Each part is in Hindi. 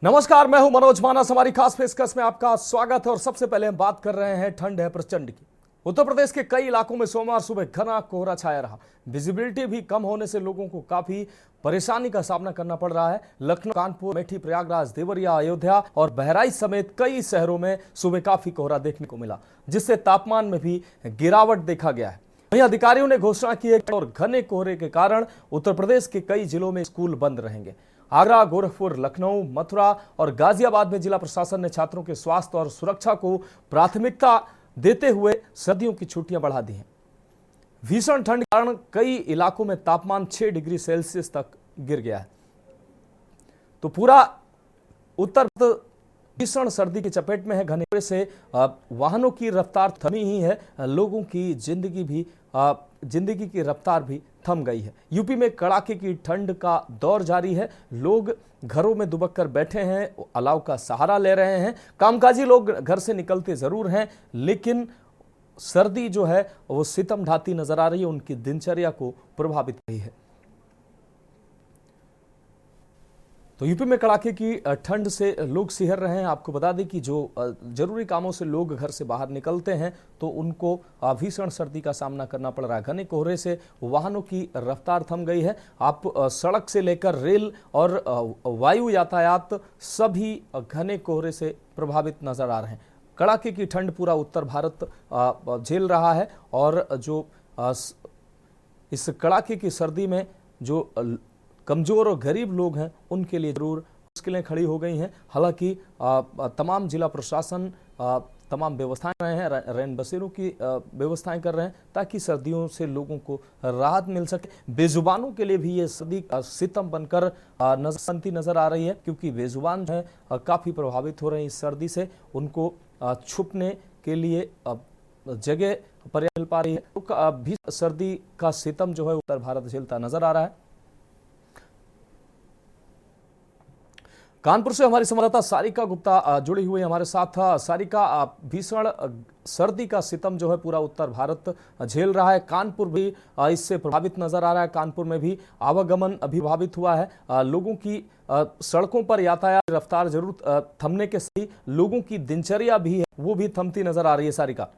नमस्कार, मैं हूं मनोज मानस। हमारी खास पेशकश में आपका स्वागत है। और सबसे पहले हम बात कर रहे हैं ठंड है प्रचंड की। उत्तर प्रदेश के कई इलाकों में सोमवार सुबह घना कोहरा छाया रहा। विजिबिलिटी भी कम होने से लोगों को काफी परेशानी का सामना करना पड़ रहा है। लखनऊ, कानपुर, अमेठी, प्रयागराज, देवरिया, अयोध्या और बहराइच समेत कई शहरों में सुबह काफी कोहरा देखने को मिला, जिससे तापमान में भी गिरावट देखा गया है। वहीं अधिकारियों ने घोषणा की है कि और घने कोहरे के कारण उत्तर प्रदेश के कई जिलों में स्कूल बंद रहेंगे। आगरा, गोरखपुर, लखनऊ, मथुरा और गाजियाबाद में जिला प्रशासन ने छात्रों के स्वास्थ्य और सुरक्षा को प्राथमिकता देते हुए सर्दियों की छुट्टियां बढ़ा दी हैं। भीषण ठंड के कारण कई इलाकों में तापमान 6 डिग्री सेल्सियस तक गिर गया है। तो पूरा उत्तर भीषण सर्दी की चपेट में है। घने कोहरे से वाहनों की रफ्तार थमी ही है, लोगों की जिंदगी की रफ्तार भी थम गई है। यूपी में कड़ाके की ठंड का दौर जारी है। लोग घरों में दुबक कर बैठे हैं, अलाव का सहारा ले रहे हैं। कामकाजी लोग घर से निकलते जरूर हैं, लेकिन सर्दी जो है वो सितम ढाती नजर आ रही है, उनकी दिनचर्या को प्रभावित कर रही है। तो यूपी में कड़ाके की ठंड से लोग सिहर रहे हैं। आपको बता दें कि जो जरूरी कामों से लोग घर से बाहर निकलते हैं तो उनको भीषण सर्दी का सामना करना पड़ रहा है। घने कोहरे से वाहनों की रफ्तार थम गई है। आप सड़क से लेकर रेल और वायु यातायात सभी घने कोहरे से प्रभावित नजर आ रहे हैं। कड़ाके की ठंड पूरा उत्तर भारत झेल रहा है और जो इस कड़ाके की सर्दी में जो कमजोर और गरीब लोग हैं उनके लिए जरूर मुश्किलें खड़ी हो गई हैं। हालांकि तमाम जिला प्रशासन तमाम व्यवस्थाएं कर रहे हैं, रैन बसेरों की व्यवस्थाएं कर रहे हैं ताकि सर्दियों से लोगों को राहत मिल सके। बेजुबानों के लिए भी ये सर्दी सितम बनकर नजर आ रही है, क्योंकि बेजुबान जो है काफ़ी प्रभावित हो रहे हैं इस सर्दी से। उनको छुपने के लिए जगह पर्याप्त मिल पा रही है। तो भी सर्दी का सितम जो है उत्तर भारत झेलता नजर आ रहा है। कानपुर से हमारी संवाददाता सारिका गुप्ता जुड़ी हुई हमारे साथ। सारिका, भीषण सर्दी का सितम जो है पूरा उत्तर भारत झेल रहा है। कानपुर भी इससे प्रभावित नजर आ रहा है। कानपुर में भी आवागमन अभी प्रभावित हुआ है। लोगों की सड़कों पर यातायात रफ्तार जरूर थमने के सही लोगों की दिनचर्या भी है वो भी थमती नजर आ रही है। सारिका,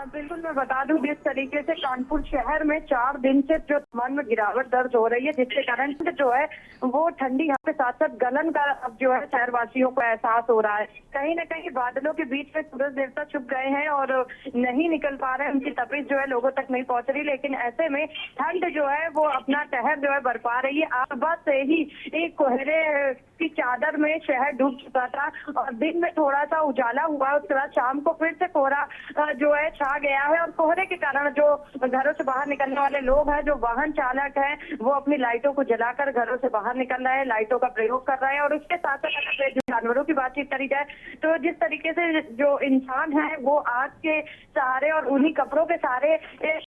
बिल्कुल, मैं बता दूं जिस तरीके से कानपुर शहर में 4 दिन से जो तापमान में गिरावट दर्ज हो रही है, जिसके कारण जो है वो ठंडी यहाँ के साथ साथ गलन का अब जो है शहरवासियों को एहसास हो रहा है। कहीं न कहीं बादलों के बीच में सूरज देवता छुप गए हैं और नहीं निकल पा रहे हैं, उनकी तपिश जो है लोगों तक नहीं पहुंच रही। लेकिन ऐसे में ठंड जो है वो अपना कहर जो है बरपा रही है। आज सुबह से ही एक कोहरे की चादर में शहर डूब चुका था और दिन में थोड़ा सा उजाला हुआ, उसके बाद शाम को फिर से कोहरा जो है छा गया है। और कोहरे के कारण जो घरों से बाहर निकलने वाले लोग हैं, जो वाहन चालक हैं, वो अपनी लाइटों को जलाकर घरों से बाहर निकल रहे हैं, लाइटों का प्रयोग कर रहे हैं। और उसके साथ साथ अगर जानवरों की बातचीत करी जाए तो जिस तरीके से जो इंसान है वो आग के सहारे और उन्हीं कपड़ों के सहारे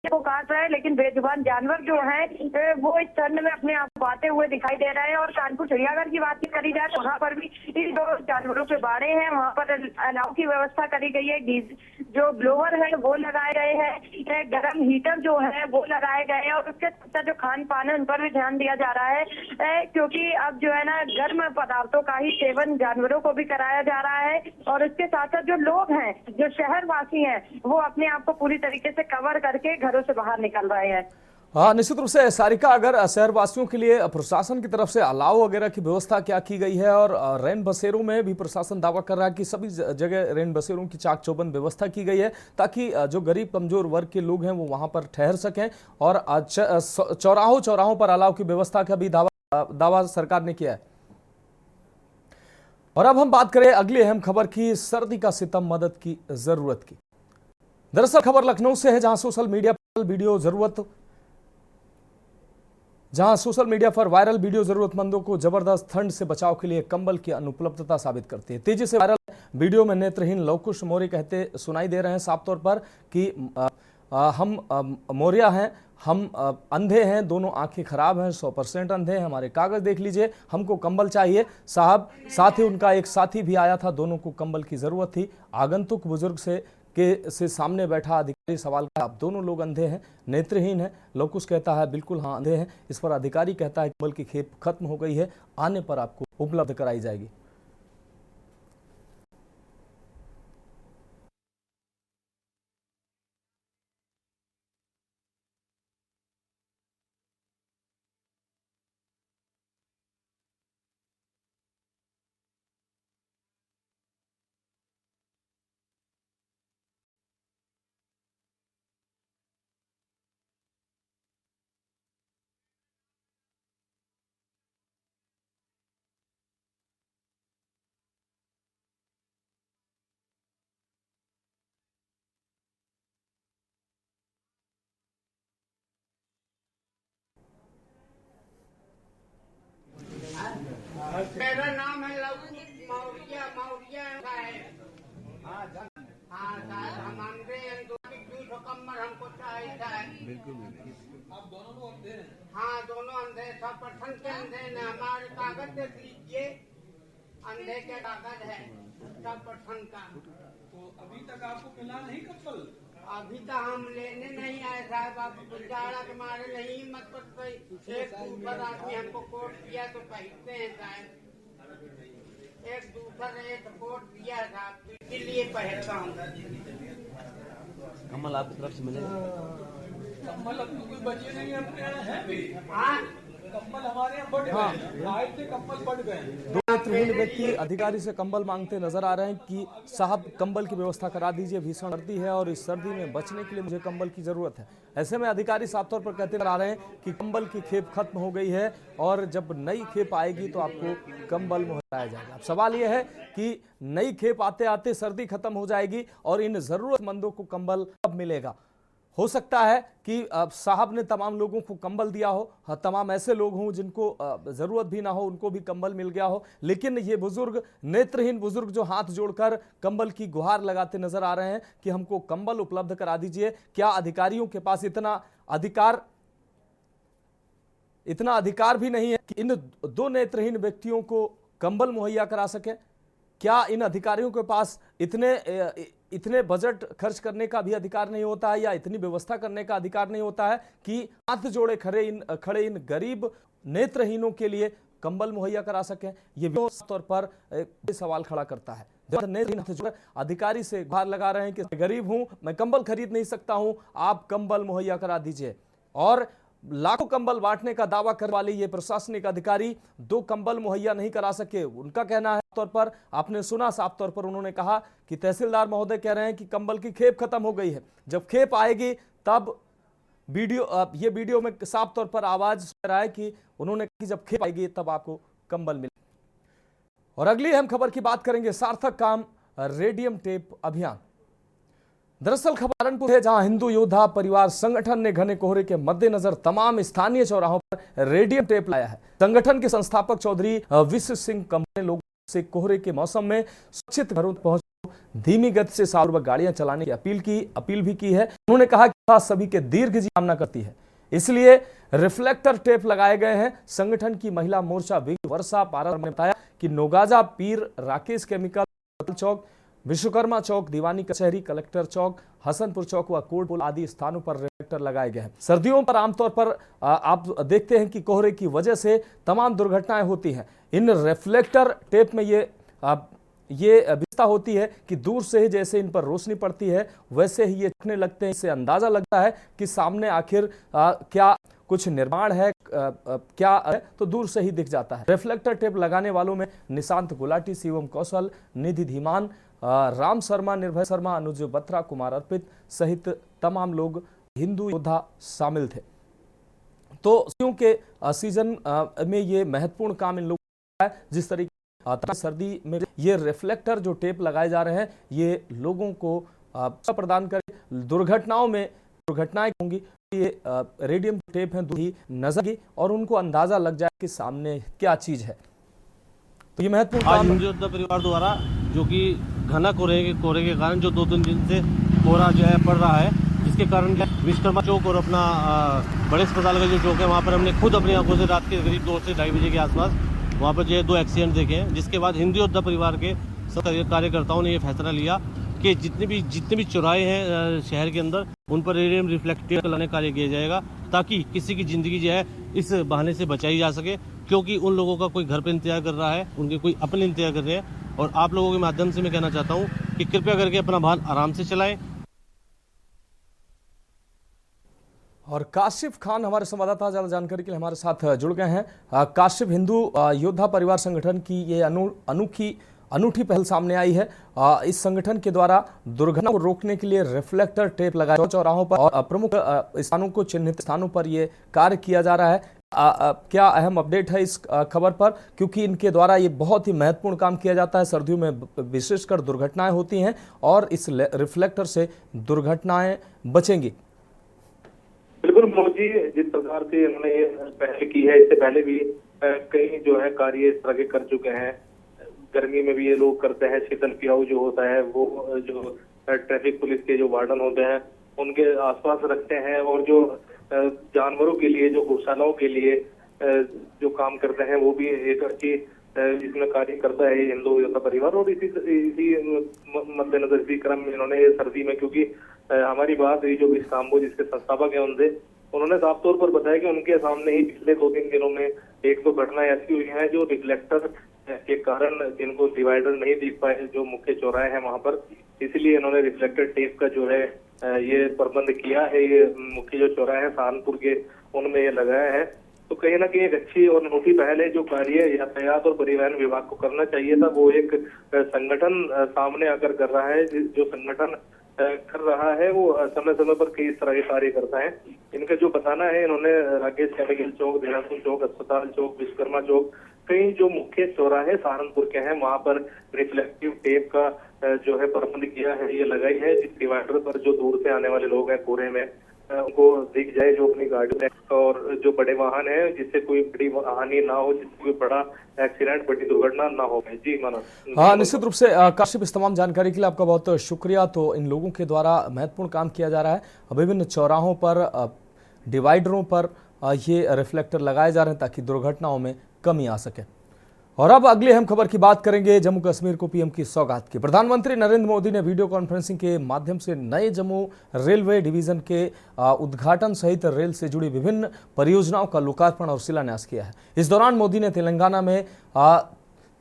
को काट रहे हैं, लेकिन बेजुबान जानवर जो है वो इस ठंड में अपने आप पाते हुए दिखाई दे रहे हैं। और कानपुर चिड़ियाघर की बात करी जाए तो वहाँ पर भी जो जानवरों के बाड़े हैं वहाँ पर अलाव की व्यवस्था करी गई है। जो ब्लोअर है वो लगाए गए हैं, गर्म हीटर जो है वो लगाए गए हैं और उसके साथ जो खान पान है उन पर भी ध्यान दिया जा रहा है, क्योंकि अब जो है ना गर्म पदार्थों का ही सेवन जानवरों को भी कराया जा रहा है। और उसके साथ साथ जो लोग हैं, जो शहरवासी हैं, वो अपने आप को पूरी तरीके से कवर करके घरों से बाहर निकल रहे हैं। हाँ, निश्चित रूप से सारिका, अगर शहरवासियों के लिए प्रशासन की तरफ से अलाव वगैरह की व्यवस्था क्या की गई है? और रैन बसेरों में भी प्रशासन दावा कर रहा है कि सभी जगह रैन बसेरों की चाक चौबंद व्यवस्था की गई है ताकि जो गरीब कमजोर वर्ग के लोग हैं वो वहां पर ठहर सकें। और चौराहों पर अलाव की व्यवस्था का भी दावा सरकार ने किया है। और अब हम बात करें अगली अहम खबर की, सर्दी का सितम, मदद की जरूरत की। दरअसल खबर लखनऊ से है, जहां सोशल मीडिया पर वायरल वीडियो जरूरतमंदों को जबरदस्त ठंड से बचाव के लिए कंबल की अनुपलब्धता साबित करती है। तेजी से वायरल वीडियो में नेत्रहीन लवकुश मौर्य कहते सुनाई दे रहे हैं साफ तौर पर कि हम मौर्य हैं, हम अंधे हैं, दोनों आंखें खराब हैं, 100% अंधे हैं, हमारे कागज देख लीजिए, हमको कंबल चाहिए साहब। साथ ही उनका एक साथी भी आया था, दोनों को कंबल की जरूरत थी। आगंतुक बुजुर्ग से सामने बैठा अधिकारी सवाल का, आप दोनों लोग अंधे हैं, नेत्रहीन हैं? लवकुश कहता है बिल्कुल हाँ अंधे हैं। इस पर अधिकारी कहता है कंबल की खेप खत्म हो गई है, आने पर आपको उपलब्ध कराई जाएगी। नाम है लवकुश मौर्य है। हाँ शायद हम अंधे हैं, जूठ कम्मर हमको चाहिए। बिल्कुल आप दोनों लोग अंधे हैं? हाँ दोनों अंधे, सब पठन के अंधे न। हमारे कागज देख लीजिए, अंधे के कागज है सब पठन का। तो अभी तक आपको मिला नहीं कम्बल? अभी तक हम लेने नहीं आए साहब, आप गुजारा के मारे नहीं हिम्मत पर एक ऊपर आदमी हमको कोट दिया तो पहनते हैं साहब। एक दूसरा एक कोट दिया साहब, इसीलिए पहनता हूँ। कम्बल आपकी तरफ से मिलेगा? कम्बल अब तो कोई बचे नहीं अपने यहाँ है भी। हाँ कम्बल हमारे यहाँ बढ़ गए, आए थे कम्बल बढ़ गए। दो नेत्रहीन व्यक्ति अधिकारी से कंबल मांगते नजर आ रहे हैं कि साहब कंबल की व्यवस्था करा दीजिए, भीषण सर्दी है और इस सर्दी में बचने के लिए मुझे कंबल की जरूरत है। ऐसे में अधिकारी साफ तौर पर कहते नजर आ रहे हैं कि कंबल की खेप खत्म हो गई है और जब नई खेप आएगी तो आपको कंबल मुहैया कराया जाएगा। अब सवाल यह है कि नई खेप आते आते सर्दी खत्म हो जाएगी और इन जरूरतमंदों को कंबल कब मिलेगा? हो सकता है कि साहब ने तमाम लोगों को कंबल दिया हो, तमाम ऐसे लोग हों जिनको जरूरत भी ना हो उनको भी कंबल मिल गया हो, लेकिन ये बुजुर्ग, नेत्रहीन बुजुर्ग जो हाथ जोड़कर कंबल की गुहार लगाते नजर आ रहे हैं कि हमको कंबल उपलब्ध करा दीजिए। क्या अधिकारियों के पास इतना अधिकार भी नहीं है कि इन दो नेत्रहीन व्यक्तियों को कंबल मुहैया करा सके? क्या इन अधिकारियों के पास इतने बजट खर्च करने का भी अधिकार नहीं होता है या इतनी व्यवस्था करने का अधिकार नहीं होता है कि हाथ जोड़े खड़े इन गरीब नेत्रहीनों के लिए कंबल मुहैया करा सकें? ये तौर पर सवाल खड़ा करता है। अधिकारी से गुहार लगा रहे हैं कि गरीब हूं, मैं कंबल खरीद नहीं सकता हूं, आप कंबल मुहैया करा दीजिए। और लाखों कंबल बांटने का दावा करने वाले ये प्रशासनिक अधिकारी 2 कंबल मुहैया नहीं करा सके। उनका कहना है तौर पर, आपने सुना साफ तौर पर उन्होंने कहा कि तहसीलदार महोदय कह रहे हैं कि कंबल की खेप खत्म हो गई है, जब खेप आएगी तब ये वीडियो में साफ तौर पर आवाज सुन रहा है कि उन्होंने कहा कि जब खेप आएगी तब आपको कंबल मिले। और अगली अहम खबर की बात करेंगे, सार्थक काम रेडियम टेप अभियान। दरअसल खबर सहारनपुर है, जहां हिंदू योद्धा परिवार संगठन ने घने कोहरे के मद्देनजर तमाम स्थानीय चौराहों पर रेडियम टेप लाया है। संगठन के संस्थापक चौधरी विश्व सिंह कंबल ने लोगों से कोहरे के मौसम में सुरक्षित घरों तक पहुंचकर धीमी गति से सार्वजनिक गाड़ियां चलाने की अपील भी की है। उन्होंने कहा कि सभी के दीर्घ जीवन कामना करती है, इसलिए रिफ्लेक्टर टेप लगाए गए हैं। संगठन की महिला मोर्चा वर्षा पारा ने बताया कि नोगाजा पीर राकेश केमिकल चौक, विश्वकर्मा चौक, दीवानी कचहरी, कलेक्टर चौक, हसनपुर चौक व कोटपुल आदि स्थानों पर रिफ्लेक्टर लगाए गए हैं। सर्दियों पर आमतौर पर आप देखते हैं कि कोहरे की वजह से तमाम दुर्घटनाएं होती हैं। इन रिफ्लेक्टर टेप में ये विशेषता होती है कि दूर से ही जैसे इन पर रोशनी पड़ती है वैसे ही ये दिखने लगते हैं। इससे अंदाजा लगता है कि सामने आखिर क्या कुछ निर्माण है, क्या है, तो दूर से ही दिख जाता है। रिफ्लेक्टर टेप लगाने वालों में निशांत गुलाटी, शिवम कौशल, निधि धीमान, राम शर्मा, निर्भय शर्मा, अनुज बत्रा, कुमार अर्पित सहित तमाम लोग हिंदू योद्धा शामिल थे। तो क्योंकि सीजन में ये महत्वपूर्ण काम इन लोगों का है, जिस तरीके सर्दी में ये रिफ्लेक्टर जो टेप लगाए जा रहे हैं ये लोगों को प्रदान करें, दुर्घटनाएं होंगी, ये रेडियम टेप है दूरी नजर की और उनको अंदाजा लग जाए कि सामने क्या चीज है। तो ये महत्वपूर्ण आज हिंदू योद्धा परिवार द्वारा जो कि घना कोहरे के कारण जो 2-3 दिन से कोहरा जो है पड़ रहा है, जिसके कारण विश्वकर्मा चौक और अपना बड़े अस्पताल का जो चौक है वहाँ पर हमने खुद अपनी आंखों से रात के करीब 2 से 2:30 बजे के आसपास वहाँ पर जो है 2 एक्सीडेंट देखे हैं। जिसके बाद हिंदू योद्धा परिवार के सब कार्यकर्ताओं ने ये फैसला लिया कि जितने भी चौराहे हैं शहर के अंदर उन पर रेडियम रिफ्लेक्टर लाने का कार्य किया जाएगा, ताकि किसी की ज़िंदगी जो है इस बहाने से बचाई जा सके। क्योंकि उन लोगों का कोई घर पर इंतजार कर रहा है, उनके कोई अपने इंतजार कर रहे हैं। और आप लोगों के माध्यम से मैं कहना चाहता हूँ कि कृपया करके अपना वाहन आराम से चलाएं। और काशिफ खान हमारे संवाददाता ज्यादा जानकारी के लिए हमारे साथ जुड़ गए हैं। काशिफ, हिंदू योद्धा परिवार संगठन की ये अनूठी पहल सामने आई है। इस संगठन के द्वारा दुर्घटना को रोकने के लिए रिफ्लेक्टर टेप लगाए चौराहों पर और प्रमुख स्थानों को चिन्हित स्थानों पर ये कार्य किया जा रहा है। क्या अहम अपडेट है इस खबर पर, क्योंकि इनके द्वारा ये बहुत ही महत्वपूर्ण काम किया जाता है। सर्दियों में विशेषकर दुर्घटनाएं होती हैं और इस रिफ्लेक्टर से दुर्घटनाएं बचेंगी। बिल्कुल मोदी जिस प्रकार से उन्होंने ये पहल की है, इससे पहले भी कई जो है कार्य इस तरह के कर चुके हैं। गर्मी में भी ये लोग करते हैं। शीतल पियाऊ जो होता है वो जो ट्रैफिक पुलिस के जो वार्डन होते हैं उनके आसपास रखते हैं, और जो जानवरों के लिए, जो गौशालाओं के लिए जो काम करते हैं वो भी एक अच्छी इसमें कार्य करता है हिंदू योद्धा परिवार। और इसी मद्देनजर इसी क्रम में इन्होंने सर्दी में, क्योंकि हमारी बात हुई जो विश्राम्बो जिसके संस्थापक है उनसे, उन्होंने साफ तौर पर बताया कि उनके सामने ही पिछले 2-3 दिनों में एक तो घटना ऐसी हुई है जो रिफ्लेक्टर के कारण जिनको डिवाइडर नहीं दिख पाए जो मुख्य चौराहे हैं वहां पर, इसलिए इन्होंने रिफ्लेक्टर टेप का जो है ये प्रबंध किया है। ये मुख्य जो चौराहे हैं सहारनपुर के उनमें ये लगाया है। तो कहीं ना कहीं एक अच्छी और अनूठी पहल है जो कार्य यातायात और परिवहन विभाग को करना चाहिए था, वो एक संगठन सामने आकर कर रहा है। जो संगठन कर रहा है वो समय समय पर कई तरह के कार्य करता है। इनका जो बताना है, इन्होंने राकेश कैमिकल चौक, देहरादून चौक, अस्पताल चौक, विश्वकर्मा चौक, कई जो मुख्य चौराहे सहारनपुर के हैं वहां पर रिफ्लेक्टिव टेप का जो है प्रबंध किया है, ये लगाई है, जिस डिवाइडर पर जो दूर से आने वाले लोग हैं कोहरे में उनको दिख जाए जो अपनी गाड़ी में, और जो बड़े वाहन है जिससे कोई बड़ी हानि ना हो, जिससे कोई बड़ा एक्सीडेंट, बड़ी दुर्घटना ना हो। जी मानस। हाँ, निश्चित रूप से काशिफ, इस तमाम जानकारी के लिए आपका बहुत शुक्रिया। तो इन लोगों के द्वारा महत्वपूर्ण काम किया जा रहा है, विभिन्न चौराहों पर, डिवाइडरों पर ये रिफ्लेक्टर लगाए जा रहे हैं ताकि दुर्घटनाओं में कमी आ सके। और अब अगली अहम खबर की बात करेंगे जम्मू कश्मीर को पीएम की सौगात की। प्रधानमंत्री नरेंद्र मोदी ने वीडियो कॉन्फ्रेंसिंग के माध्यम से नए जम्मू रेलवे डिवीजन के उद्घाटन सहित रेल से जुड़ी विभिन्न परियोजनाओं का लोकार्पण और शिलान्यास किया है। इस दौरान मोदी ने तेलंगाना में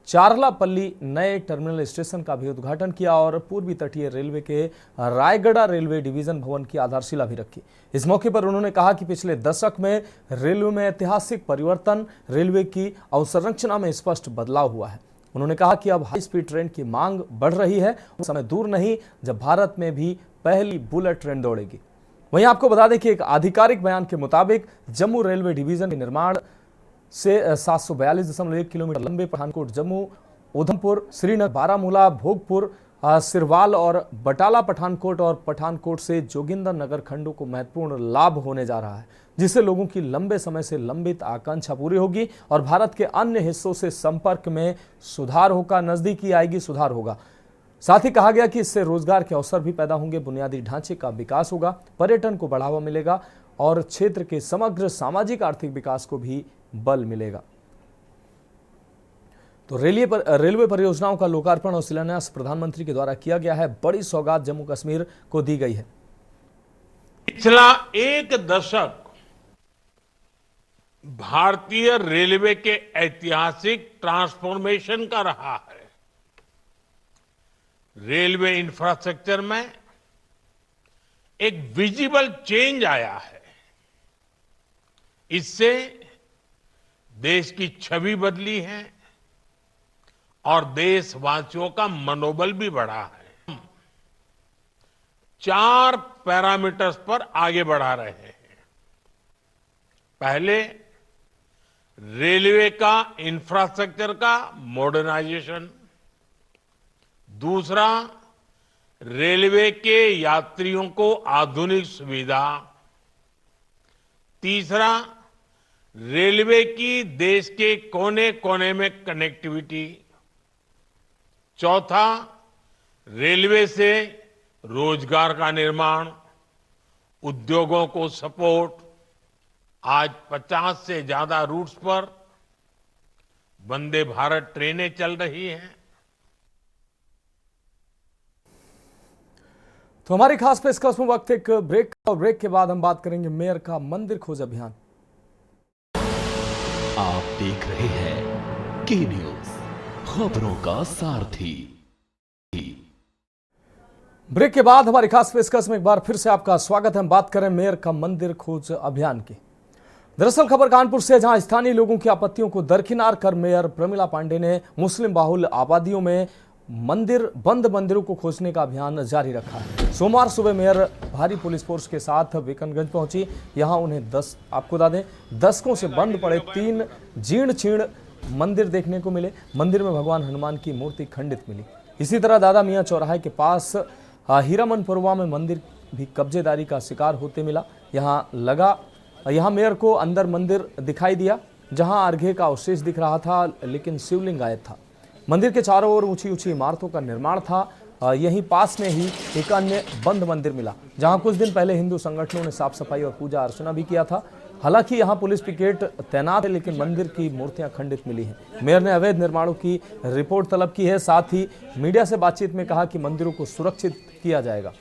चारलापल्ली नए टर्मिनल स्टेशन का भी उद्घाटन किया और पूर्वी तटीय रेलवे के रायगढ़ रेलवे डिवीजन भवन की आधारशिला भी रखी। इस मौके पर उन्होंने कहा कि पिछले दशक में रेलवे में ऐतिहासिक परिवर्तन, रेलवे की अवसंरचना में स्पष्ट बदलाव हुआ है। उन्होंने कहा कि अब हाई स्पीड ट्रेन की मांग बढ़ रही है, समय दूर नहीं जब भारत में भी पहली बुलेट ट्रेन दौड़ेगी। वहीं आपको बता दें कि एक आधिकारिक बयान के मुताबिक जम्मू रेलवे डिवीजन के निर्माण से 742.1 किलोमीटर लंबे पठानकोट जम्मू, उधमपुर, श्रीनगर, बारामूला, भोगपुर, सिरवाल और बटाला पठानकोट और पठानकोट से जोगिंदर नगर खंडों को महत्वपूर्ण लाभ होने जा रहा है, जिससे लोगों की लंबे समय से लंबित आकांक्षा पूरी होगी और भारत के अन्य हिस्सों से संपर्क में सुधार होगा, नजदीकी आएगी, सुधार होगा। साथ ही कहा गया कि इससे रोजगार के अवसर भी पैदा होंगे, बुनियादी ढांचे का विकास होगा, पर्यटन को बढ़ावा मिलेगा और क्षेत्र के समग्र सामाजिक आर्थिक विकास को भी बल मिलेगा। तो रेलवे परियोजनाओं का लोकार्पण और शिलान्यास प्रधानमंत्री के द्वारा किया गया है। बड़ी सौगात जम्मू कश्मीर को दी गई है। पिछला एक दशक भारतीय रेलवे के ऐतिहासिक ट्रांसफॉर्मेशन का रहा है। रेलवे इंफ्रास्ट्रक्चर में एक विजिबल चेंज आया है। इससे देश की छवि बदली है और देशवासियों का मनोबल भी बढ़ा है। 4 पैरामीटर्स पर आगे बढ़ा रहे हैं। पहले, रेलवे का इंफ्रास्ट्रक्चर का मॉडर्नाइजेशन। दूसरा, रेलवे के यात्रियों को आधुनिक सुविधा। तीसरा, रेलवे की देश के कोने कोने में कनेक्टिविटी। चौथा, रेलवे से रोजगार का निर्माण, उद्योगों को सपोर्ट। आज 50 से ज्यादा रूट्स पर वंदे भारत ट्रेनें चल रही हैं। तो हमारी खास पेशकश में वक्त एक ब्रेक, और ब्रेक के बाद हम बात करेंगे मेयर का मंदिर खोज अभियान। आप देख रहे हैं के न्यूज, खबरों का सारथी। ब्रेक के बाद हमारी खास पेशकश में एक बार फिर से आपका स्वागत है। हम बात करें मेयर का मंदिर खोज अभियान की। दरअसल खबर कानपुर से, जहां स्थानीय लोगों की आपत्तियों को दरकिनार कर मेयर प्रमिला पांडे ने मुस्लिम बाहुल आबादियों में बंद मंदिरों को खोजने का अभियान जारी रखा है। सोमवार सुबह मेयर भारी पुलिस फोर्स के साथ विकनगंज पहुंची। यहां उन्हें आपको बता दें, दशकों से बंद पड़े 3 जीर्ण चीर्ण मंदिर देखने को मिले। मंदिर में भगवान हनुमान की मूर्ति खंडित मिली। इसी तरह दादा मियां चौराहे के पास हीरामनपुरवा में मंदिर भी कब्जेदारी का शिकार होते मिला। यहाँ मेयर को अंदर मंदिर दिखाई दिया, जहां अर्घ्य का अवशेष दिख रहा था, लेकिन शिवलिंग गायब था। मंदिर के चारों ओर ऊंची ऊंची इमारतों का निर्माण था। यहीं पास में ही एक अन्य बंद मंदिर मिला, जहां कुछ दिन पहले हिंदू संगठनों ने साफ सफाई और पूजा अर्चना भी किया था। हालांकि यहां पुलिस पिकेट तैनात है, लेकिन मंदिर की मूर्तियां खंडित मिली हैं। मेयर ने अवैध निर्माणों की रिपोर्ट तलब की है। साथ ही मीडिया से बातचीत में कहा कि मंदिरों को सुरक्षित किया जाएगा।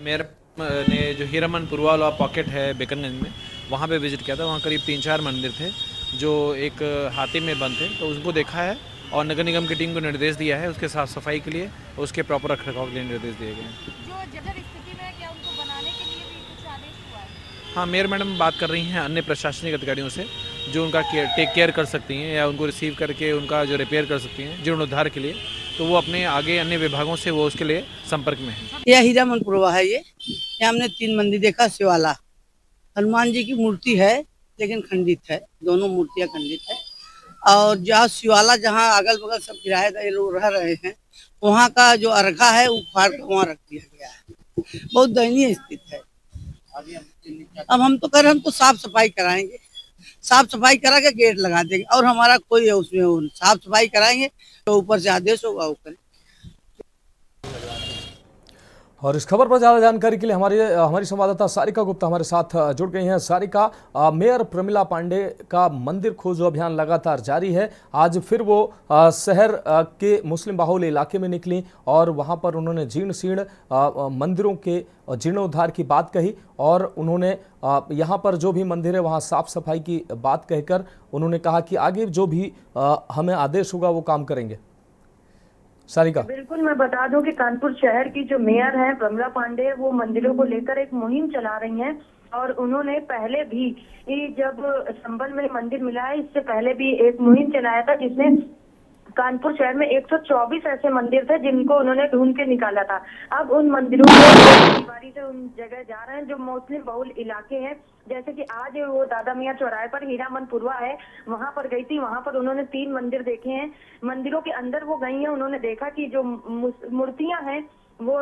मेयर ने जो हीरामन पुरवा वाला पॉकेट है बेकनगंज में, वहाँ पे विजिट किया था। वहाँ करीब 3-4 मंदिर थे जो एक हाथी में बंद थे, तो उसको देखा है और नगर निगम की टीम को निर्देश दिया है उसके साफ सफाई के लिए, उसके प्रॉपर रखरखाव के लिए निर्देश दिए गए हैं। जो जर्जर स्थिति में है, क्या उनको बनाने के लिए भी कुछ आदेश हुआ है? हाँ, मेयर मैडम बात कर रही हैं अन्य प्रशासनिक अधिकारियों से जो उनका टेक केयर कर सकती हैं या उनको रिसीव करके उनका जो रिपेयर कर सकती हैं जीर्णोद्धार के लिए, तो वो अपने आगे अन्य विभागों से वो उसके लिए संपर्क में है। यह हीरामन पुरवा है। ये हमने 3 मंदिर देखा। शिवाला हनुमान जी की मूर्ति है लेकिन खंडित है, दोनों मूर्तियां खंडित है। और जहाँ शिवाला, जहाँ अगल बगल सब किराएदार लोग रह रहे हैं, वहाँ का जो अर्घा है वो फाड़ कर वहाँ रख दिया गया है। बहुत दयनीय स्थिति है। अब हम तो कर हम तो साफ सफाई कराएंगे, साफ सफाई करा के गेट लगा देंगे और हमारा कोई उसमें साफ सफाई कराएंगे तो ऊपर से आदेश होगा वो करें। और इस खबर पर ज्यादा जानकारी के लिए हमारी संवाददाता सारिका गुप्ता हमारे साथ जुड़ गई हैं। सारिका, मेयर प्रमिला पांडे का मंदिर खोजो अभियान लगातार जारी है। आज फिर वो शहर के मुस्लिम बाहुल इलाके में निकली और वहां पर उन्होंने जीर्ण शीर्ण मंदिरों के जीर्णोद्धार की बात कही और उन्होंने यहाँ पर जो भी मंदिर है वहाँ साफ सफाई की बात कहकर उन्होंने कहा कि आगे जो भी हमें आदेश होगा वो काम करेंगे। सारिका, बिल्कुल, मैं बता दूं कि कानपुर शहर की जो मेयर हैं प्रमिला पांडे, वो मंदिरों को लेकर एक मुहिम चला रही हैं और उन्होंने पहले भी जब संबल में मंदिर मिला है, इससे पहले भी एक मुहिम चलाया था जिसमें कानपुर शहर में 124 ऐसे मंदिर थे जिनको उन्होंने ढूंढ के निकाला था। अब उन मंदिरों को दीवारी से उन जगह जा रहे हैं जो मुस्लिम बहुल इलाके हैं। जैसे कि आज वो दादा मियां चौराहे पर हीरामन पुरवा है, वहां पर गई थी। वहां पर उन्होंने 3 मंदिर देखे हैं। मंदिरों के अंदर वो गई हैं, उन्होंने देखा कि जो मूर्तियां हैं वो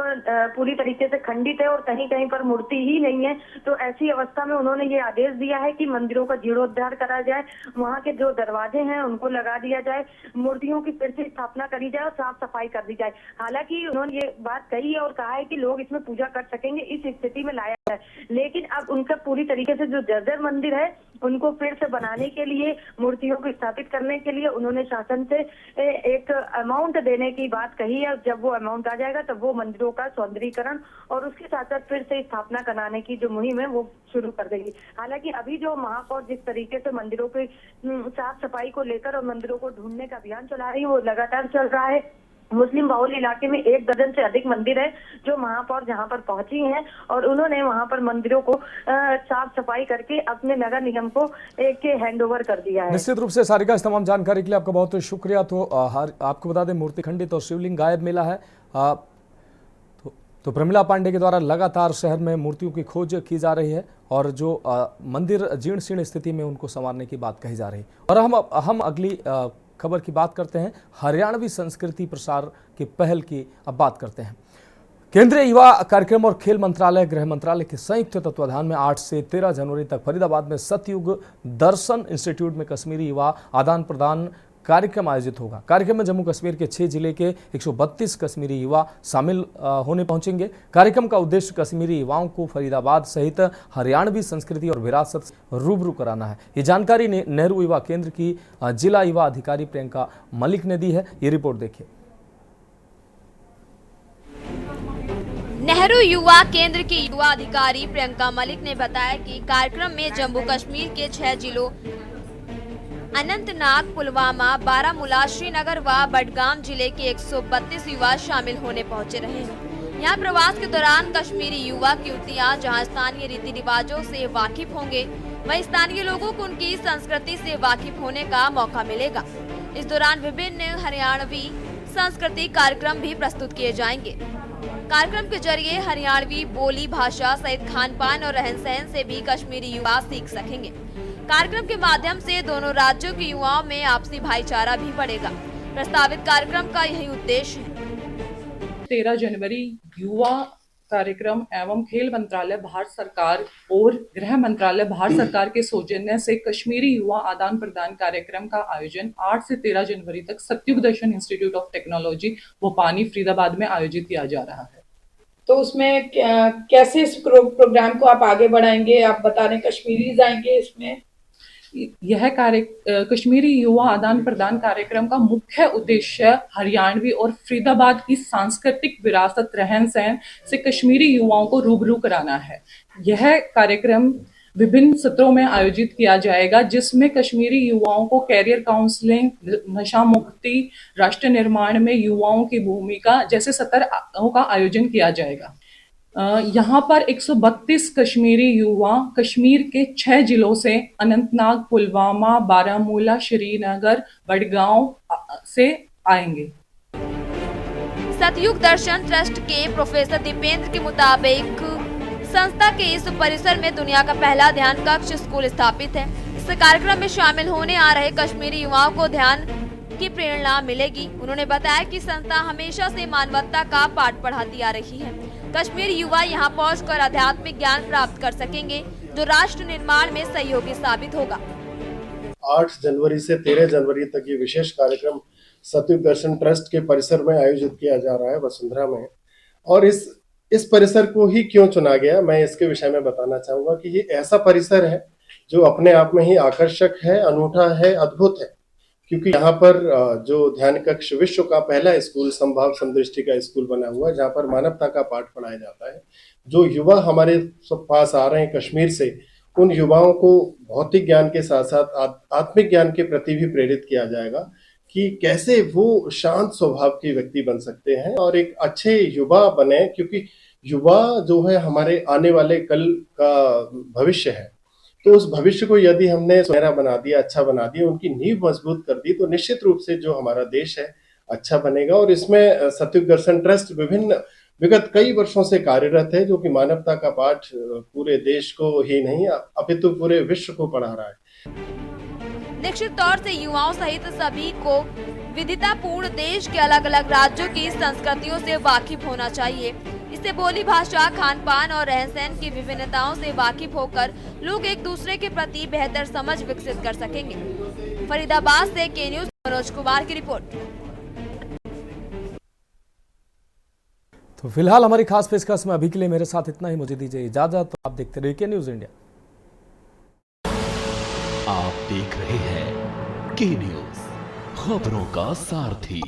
पूरी तरीके से खंडित है और कहीं कहीं पर मूर्ति ही नहीं है। तो ऐसी अवस्था में उन्होंने ये आदेश दिया है कि मंदिरों का जीर्णोद्धार करा जाए, वहाँ के जो दरवाजे हैं उनको लगा दिया जाए, मूर्तियों की फिर से स्थापना करी जाए और साफ सफाई कर दी जाए। हालांकि उन्होंने ये बात कही है और कहा है कि लोग इसमें पूजा कर सकेंगे, इस स्थिति में लाया है। लेकिन अब उनका पूरी तरीके से जो जर्जर मंदिर है उनको फिर से बनाने के लिए, मूर्तियों को स्थापित करने के लिए उन्होंने शासन से एक अमाउंट देने की बात कही है। जब वो अमाउंट आ जाएगा तब वो मंदिरों का सौंदर्यीकरण और उसके साथ साथ फिर से स्थापना कराने की जो मुहिम है वो शुरू कर देगी। हालांकि अभी जो महापौर जिस तरीके से मंदिरों की साफ सफाई को लेकर और मंदिरों को ढूंढने का अभियान चला रही है वो लगातार चल रहा है। मुस्लिम बाहुल इलाके में 1 दर्जन से अधिक मंदिर है जो महापौर जहां पर पहुंची हैं और उन्होंने वहां पर मंदिरों को साफ सफाई करके अपने नगर निगम को एक हैंड ओवर कर दिया है। निश्चित रूप से सारिका, इस तमाम जानकारी के लिए आपका बहुत शुक्रिया। तो आपको बता दें मूर्ति खंडित और शिवलिंग गायब मिला है। तो प्रमिला पांडे के द्वारा लगातार शहर में मूर्तियों की खोज की जा रही है और जो मंदिर जीर्ण शीर्ण स्थिति में उनको संवारने की बात कही जा रही है। और हम अगली खबर की बात करते हैं। हरियाणवी संस्कृति प्रसार की पहल की अब बात करते हैं। केंद्रीय युवा कार्यक्रम और खेल मंत्रालय, गृह मंत्रालय के संयुक्त तत्वाधान में 8 से 13 जनवरी तक फरीदाबाद में सतयुग दर्शन इंस्टीट्यूट में कश्मीरी युवा आदान प्रदान कार्यक्रम आयोजित होगा। कार्यक्रम में जम्मू कश्मीर के 6 जिले के 132 कश्मीरी युवा शामिल होने पहुंचेंगे। कार्यक्रम का उद्देश्य कश्मीरी युवाओं को फरीदाबाद सहित हरियाणवी संस्कृति और विरासत से रूबरू कराना है। ये जानकारी नेहरू युवा केंद्र की जिला युवा अधिकारी प्रियंका मलिक ने दी है। ये रिपोर्ट देखिए। नेहरू युवा केंद्र की युवा अधिकारी प्रियंका मलिक ने बताया कि कार्यक्रम में जम्मू कश्मीर के 6 जिलों अनंतनाग, पुलवामा, बारामूला, श्रीनगर व बडगाम जिले के 132 युवा शामिल होने पहुंचे रहे हैं। यहाँ प्रवास के दौरान कश्मीरी युवा की युवतियाँ जहाँ स्थानीय रीति रिवाजों से वाकिफ होंगे, वहीं स्थानीय लोगों को उनकी संस्कृति से वाकिफ होने का मौका मिलेगा। इस दौरान विभिन्न हरियाणवी सांस्कृतिक कार्यक्रम भी प्रस्तुत किए जाएंगे। कार्यक्रम के जरिए हरियाणवी बोली, भाषा सहित खान पान और रहन सहन से भी कश्मीरी युवा सीख सकेंगे। कार्यक्रम के माध्यम से दोनों राज्यों के युवाओं में आपसी भाईचारा भी बढ़ेगा। प्रस्तावित कार्यक्रम का यही उद्देश्य है। 13 जनवरी युवा कार्यक्रम एवं खेल मंत्रालय भारत सरकार और गृह मंत्रालय भारत सरकार के सौजन्य से कश्मीरी युवा आदान प्रदान कार्यक्रम का आयोजन 8 से 13 जनवरी तक सतयुग दर्शन इंस्टीट्यूट ऑफ टेक्नोलॉजी भोपानी फरीदाबाद में आयोजित किया जा रहा है। तो उसमें कैसे इस प्रोग्राम को आप आगे बढ़ाएंगे? आप बता रहे हैं कश्मीरी जाएंगे इसमें। यह कश्मीरी युवा आदान प्रदान कार्यक्रम का मुख्य उद्देश्य हरियाणवी और फरीदाबाद की सांस्कृतिक विरासत रहन सहन से कश्मीरी युवाओं को रूबरू कराना है। यह कार्यक्रम विभिन्न सत्रों में आयोजित किया जाएगा, जिसमें कश्मीरी युवाओं को कैरियर काउंसलिंग, नशा मुक्ति, राष्ट्र निर्माण में युवाओं की भूमिका जैसे सत्रों का आयोजन किया जाएगा। यहाँ पर 132 कश्मीरी युवा कश्मीर के 6 जिलों से अनंतनाग, पुलवामा, बारामूला, श्रीनगर, बडगांव से आएंगे। सतयुग दर्शन ट्रस्ट के प्रोफेसर दीपेंद्र के मुताबिक संस्था के इस परिसर में दुनिया का पहला ध्यान कक्ष स्कूल स्थापित है। इस कार्यक्रम में शामिल होने आ रहे कश्मीरी युवाओं को ध्यान की प्रेरणा मिलेगी। उन्होंने बताया कि संस्था हमेशा से मानवता का पाठ पढ़ाती आ रही है। कश्मीरी युवा यहां पहुंचकर आध्यात्मिक ज्ञान प्राप्त कर सकेंगे, जो राष्ट्र निर्माण में सहयोगी साबित होगा। 8 जनवरी से 13 जनवरी तक ये विशेष कार्यक्रम सतयुग दर्शन ट्रस्ट के परिसर में आयोजित किया जा रहा है वसुंधरा में। और इस परिसर को ही क्यों चुना गया, मैं इसके विषय में बताना चाहूंगा कि ये ऐसा परिसर है जो अपने आप में ही आकर्षक है, अनूठा है, अद्भुत है। क्योंकि यहाँ पर जो ध्यान कक्ष विश्व का पहला स्कूल संभाव समदृष्टि का स्कूल बना हुआ है, जहाँ पर मानवता का पाठ पढ़ाया जाता है। जो युवा हमारे पास आ रहे हैं कश्मीर से, उन युवाओं को भौतिक ज्ञान के साथ साथ आत्मिक ज्ञान के प्रति भी प्रेरित किया जाएगा कि कैसे वो शांत स्वभाव के व्यक्ति बन सकते हैं और एक अच्छे युवा बने। क्योंकि युवा जो है हमारे आने वाले कल का भविष्य है। तो उस भविष्य को यदि हमने सुनहरा बना दिया, अच्छा बना दिया, उनकी नींव मजबूत कर दी, तो निश्चित रूप से जो हमारा देश है अच्छा बनेगा। और इसमें सतयुग दर्शन ट्रस्ट विगत कई वर्षों से कार्यरत है, जो कि मानवता का पाठ पूरे देश को ही नहीं अपितु पूरे विश्व को पढ़ा रहा है। निश्चित तौर से युवाओं सहित सभी को विविधतापूर्ण देश के अलग अलग राज्यों की संस्कृतियों से वाकिफ होना चाहिए। इससे बोली भाषा, खान पान और रहन सहन की विभिन्नताओं से वाकिफ होकर लोग एक दूसरे के प्रति बेहतर समझ विकसित कर सकेंगे। फरीदाबाद से के न्यूज मनोज कुमार की रिपोर्ट। तो फिलहाल हमारी खास पेशकश में अभी के लिए मेरे साथ इतना ही। मुझे दीजिए इजाजत। तो आप देखते रहिए के न्यूज इंडिया। आप देख रहे हैं के न्यूज, खबरों का सारथी।